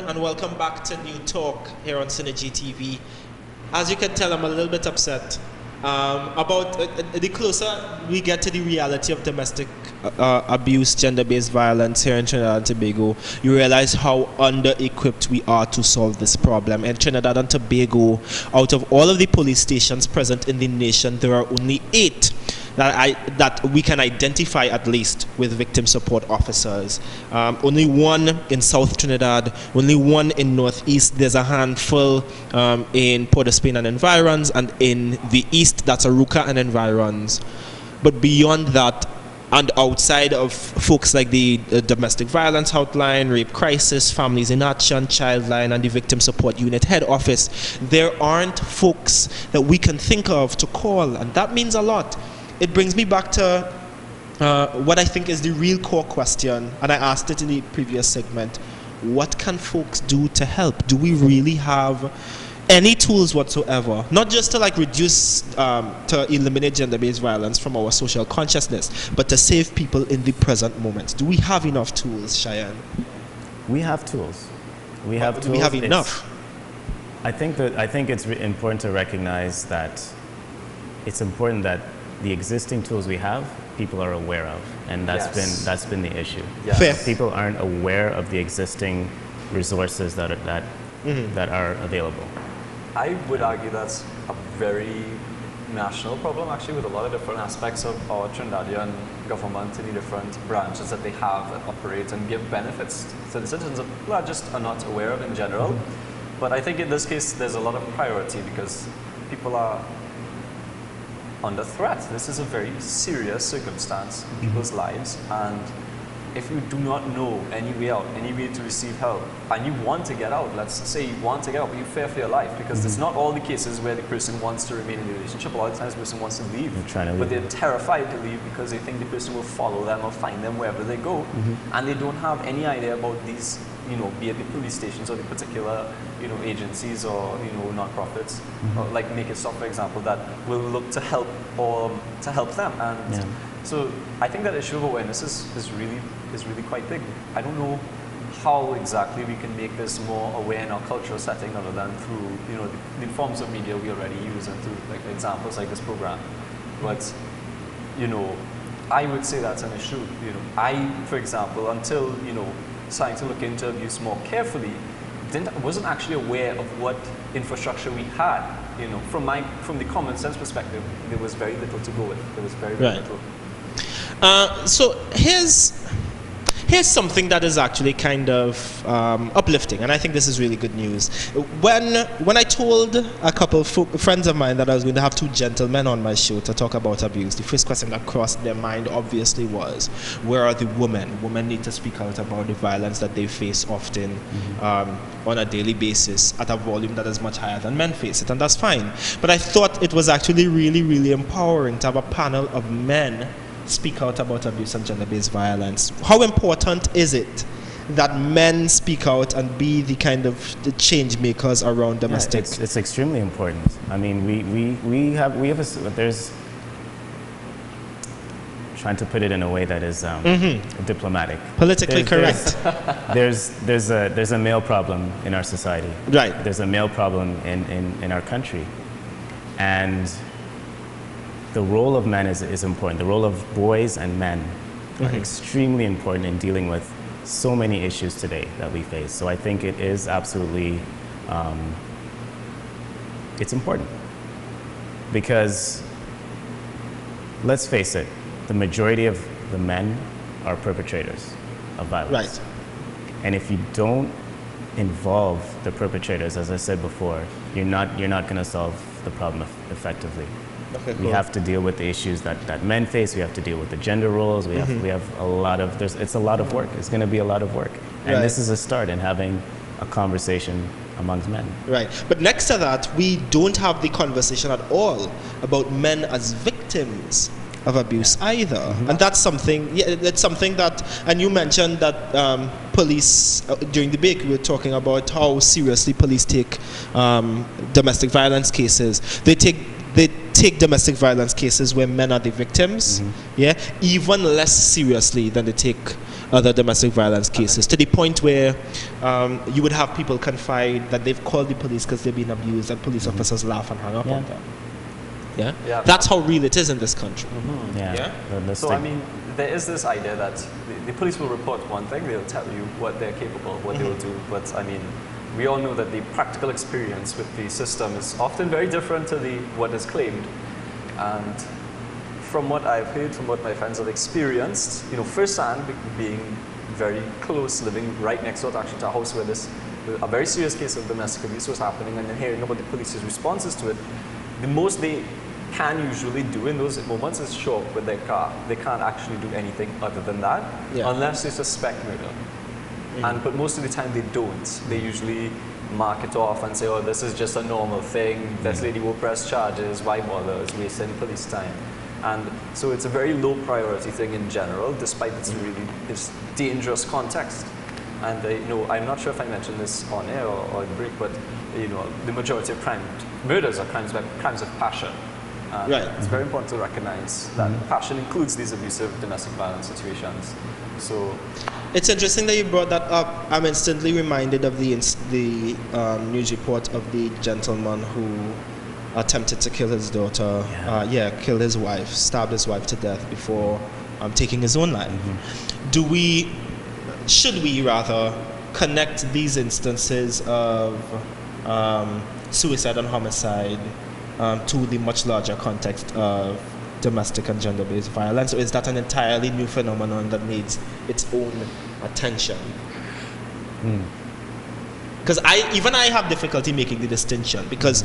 and welcome back to New Talk here on Synergy TV. As you can tell, I'm a little bit upset about the closer we get to the reality of domestic abuse, gender-based violence here in Trinidad and Tobago, you realize how under-equipped we are to solve this problem. In Trinidad and Tobago, out of all of the police stations present in the nation, there are only 8 that we can identify, at least, with victim support officers. Only 1 in South Trinidad, only 1 in Northeast. There's a handful in Port of Spain and environs, and in the East, that's Aruca and environs. But beyond that, and outside of folks like the Domestic Violence Hotline, Rape Crisis, Families in Action, Childline, and the Victim Support Unit head office, there aren't folks that we can think of to call, and that means a lot. It brings me back to what I think is the real core question, and I asked it in the previous segment. What can folks do to help? Do we really have any tools whatsoever? Not just to reduce, to eliminate gender-based violence from our social consciousness, but to save people in the present moment. Do we have enough tools, Cheyenne? We have tools. We have tools. We have enough. I think it's important to recognize that it's important that the existing tools we have, people are aware of, and that's been the issue. Yeah. Fair. People aren't aware of the existing resources that are available. I would argue that's a very national problem, actually, with a lot of different aspects of our Trinidadian government and the different branches that they have that operate and give benefits to the citizens that just are not aware of in general. But I think in this case, there's a lot of priority because people are under threat. This is a very serious circumstance in people's lives, and if you do not know any way out, any way to receive help, and you want to get out, let's say you want to get out, but you fear for your life, because it's not all the cases where the person wants to remain in the relationship. A lot of times the person wants to leave, but they're terrified to leave because they think the person will follow them or find them wherever they go, and they don't have any idea about these, be it the police stations or the particular, agencies or, non-profits, or like Make It Stop, for example, that will look to help them. And so I think that issue of awareness is really quite big. I don't know how exactly we can make this more aware in our cultural setting other than through, the forms of media we already use and through examples like this program. But, I would say that's an issue. I, for example, until, starting to look into abuse more carefully, wasn't actually aware of what infrastructure we had. From the common sense perspective, there was very little to go with. There was very little. So here's something that is actually kind of uplifting, and I think this is really good news. When I told a couple friends of mine that I was going to have 2 gentlemen on my show to talk about abuse, the first question that crossed their mind obviously was, where are the women? Women need to speak out about the violence that they face often on a daily basis at a volume that is much higher than men face it, and that's fine. But I thought it was actually really, really empowering to have a panel of men speak out about abuse and gender-based violence. How important is it that men speak out and be the kind of the change makers around domestic? It's extremely important. I mean, there's, trying to put it in a way that is diplomatic, politically correct. There's a male problem in our society. Right. There's a male problem in our country, and the role of men is important. The role of boys and men are extremely important in dealing with so many issues today that we face. So I think it is absolutely, it's important. Because, let's face it, the majority of the men are perpetrators of violence. Right. And if you don't involve the perpetrators, as I said before, you're not going to solve the problem effectively. Okay, cool. We have to deal with the issues that men face. We have to deal with the gender roles. We have a lot of, it's a lot of work. It's going to be a lot of work. And this is a start in having a conversation amongst men. Right. But next to that, we don't have the conversation at all about men as victims of abuse either. And that's something, it's something that, and you mentioned that police, during the break, we were talking about how seriously police take domestic violence cases. They take domestic violence cases where men are the victims, even less seriously than they take other domestic violence cases, to the point where you would have people confide that they've called the police because they've been abused, and police officers laugh and hang up on them. Yeah? That's how real it is in this country. So I mean, there is this idea that the police will report one thing, they'll tell you what they're capable of, what they will do, but I mean, we all know that the practical experience with the system is often very different to what is claimed. And from what I've heard, from what my friends have experienced, firsthand, being very close, living right next door to a house where a very serious case of domestic abuse was happening, and then hearing about the police's responses to it, the most they can usually do in those moments is show up with their car. They can't actually do anything other than that, unless they suspect murder. But most of the time they don't. They usually mark it off and say, oh, this is just a normal thing. This lady will press charges. Why bother? It's wasting police time. And so it's a very low priority thing in general, despite its dangerous context. And I'm not sure if I mentioned this on air or in break, but the majority of murders are crimes of passion. It's very important to recognize that passion includes these abusive domestic violence situations. So it's interesting that you brought that up. I'm instantly reminded of the news report of the gentleman who attempted to kill his daughter, killed his wife, stabbed his wife to death before taking his own life. Should we rather connect these instances of suicide and homicide to the much larger context of domestic and gender-based violence, or is that an entirely new phenomenon that needs its own attention? Because I have difficulty making the distinction, because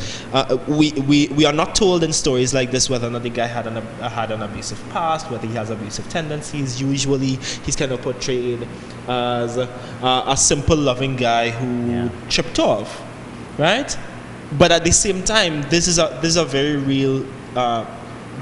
we are not told in stories like this whether or not the guy had an abusive past, whether he has abusive tendencies. Usually he's kind of portrayed as a simple loving guy who tripped off, right? But at the same time, this is a very real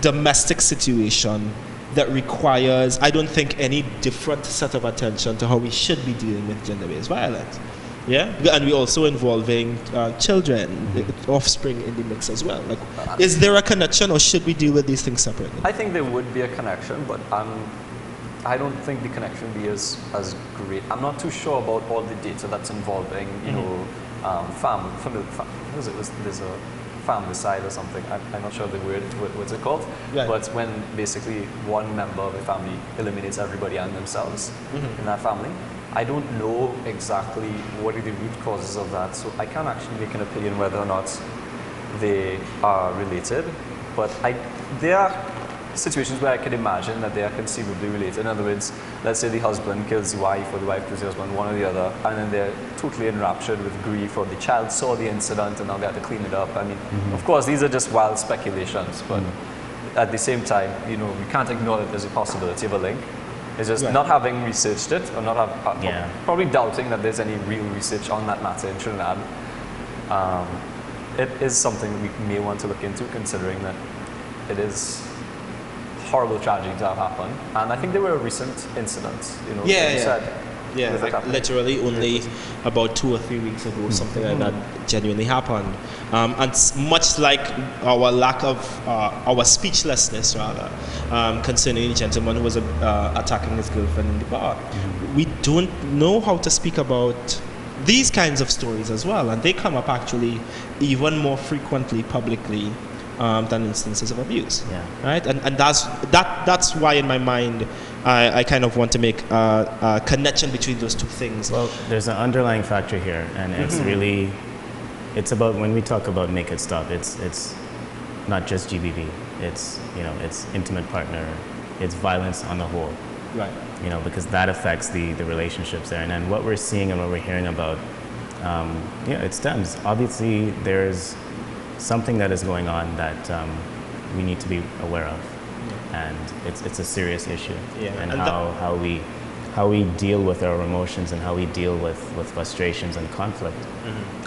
domestic situation that requires, I don't think, any different set of attention to how we should be dealing with gender-based violence. And we're also involving children, offspring in the mix as well. Like, is there a connection, or should we deal with these things separately? I think there would be a connection, but I don't think the connection be as great. I'm not too sure about all the data that's involving, there's a famicide or something. I'm not sure the word, what's it called? But when basically one member of the family eliminates everybody and themselves in that family. I don't know exactly what are the root causes of that, so I can't actually make an opinion whether or not they are related. But there are situations where I could imagine that they are conceivably related. In other words, let's say the husband kills the wife, or the wife kills the husband, one or the other, and then they're totally enraptured with grief, or the child saw the incident and now they have to clean it up. I mean, of course, these are just wild speculations, but at the same time, we can't ignore that there's a possibility of a link. It's just not having researched it, or not probably doubting that there's any real research on that matter in Trinidad. It is something we may want to look into, considering that it is horrible tragedy to have happen. And I think there were recent incidents, like literally only about 2 or 3 weeks ago, something like that genuinely happened. And much like our lack of, our speechlessness rather, concerning the gentleman who was attacking his girlfriend in the bar, we don't know how to speak about these kinds of stories as well, and they come up actually even more frequently publicly than instances of abuse, right? And that's why in my mind I kind of want to make a connection between those two things. Well, there's an underlying factor here, and it's really, it's about, when we talk about make it stop, it's not just GBV, it's it's intimate partner, it's violence on the whole, right? Because that affects the relationships there, and then what we're seeing and what we're hearing about, it stems. Obviously, there's something that is going on that we need to be aware of, and it's a serious issue. And how we deal with our emotions and how we deal with frustrations and conflict.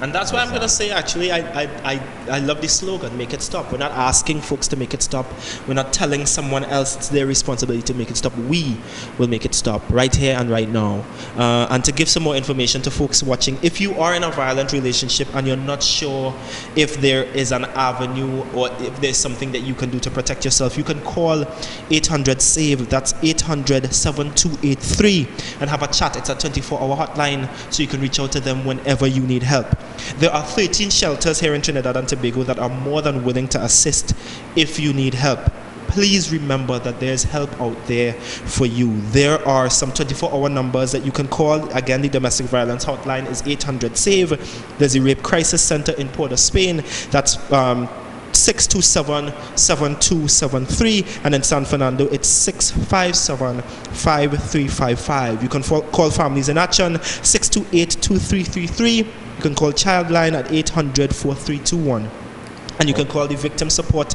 And that's why I'm going to say, actually, I love the slogan, make it stop. We're not asking folks to make it stop. We're not telling someone else it's their responsibility to make it stop. We will make it stop right here and right now. And to give some more information to folks watching, if you are in a violent relationship and you're not sure if there is an avenue or if there's something that you can do to protect yourself, you can call 800-SAVE. That's 800-7283. free and have a chat. It's a 24-hour hotline, so you can reach out to them whenever you need help. There are 13 shelters here in Trinidad and Tobago that are more than willing to assist if you need help. Please remember that there's help out there for you. There are some 24-hour numbers that you can call. Again, the domestic violence hotline is 800-SAVE. There's a rape crisis center in Port of Spain. That's 627-7273, and in San Fernando it's 657-5355. You can call Families in Action 628-2333. You can call Childline at 800-4321. And you can call the Victim Support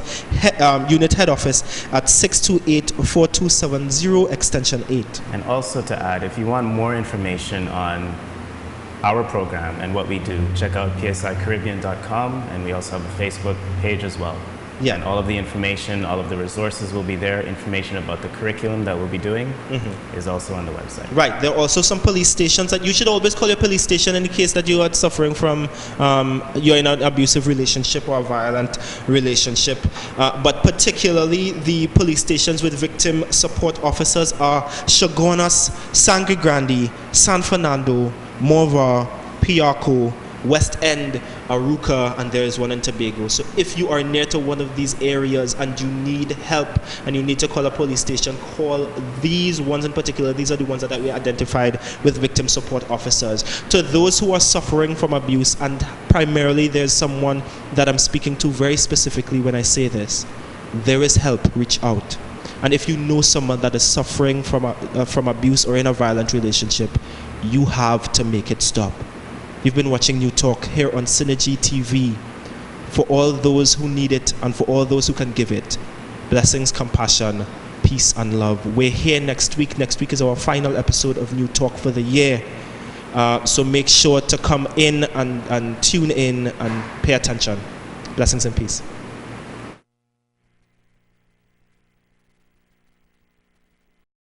Unit Head Office at 628-4270 extension 8. And also to add, if you want more information on our program and what we do, check out psicaribbean.com, and we also have a Facebook page as well. Yeah. And all of the information, all of the resources will be there. Information about the curriculum that we'll be doing is also on the website. Right. There are also some police stations that you should always call your police station in the case that you are suffering from, you're in an abusive relationship or a violent relationship. But particularly the police stations with victim support officers are Chaguanas, Sangre Grande, San Fernando, Morva, Piarco, West End, Aruca, and there is one in Tobago. So if you are near to one of these areas and you need help and you need to call a police station, call these ones in particular. These are the ones that we identified with victim support officers. To those who are suffering from abuse, and primarily there's someone that I'm speaking to very specifically when I say this, there is help. Reach out. And if you know someone that is suffering from abuse or in a violent relationship, you have to make it stop. You've been watching New Talk here on Synergy TV. For all those who need it and for all those who can give it, blessings, compassion, peace, and love. We're here next week. Next week is our final episode of New Talk for the year. So make sure to come in and tune in and pay attention. Blessings and peace.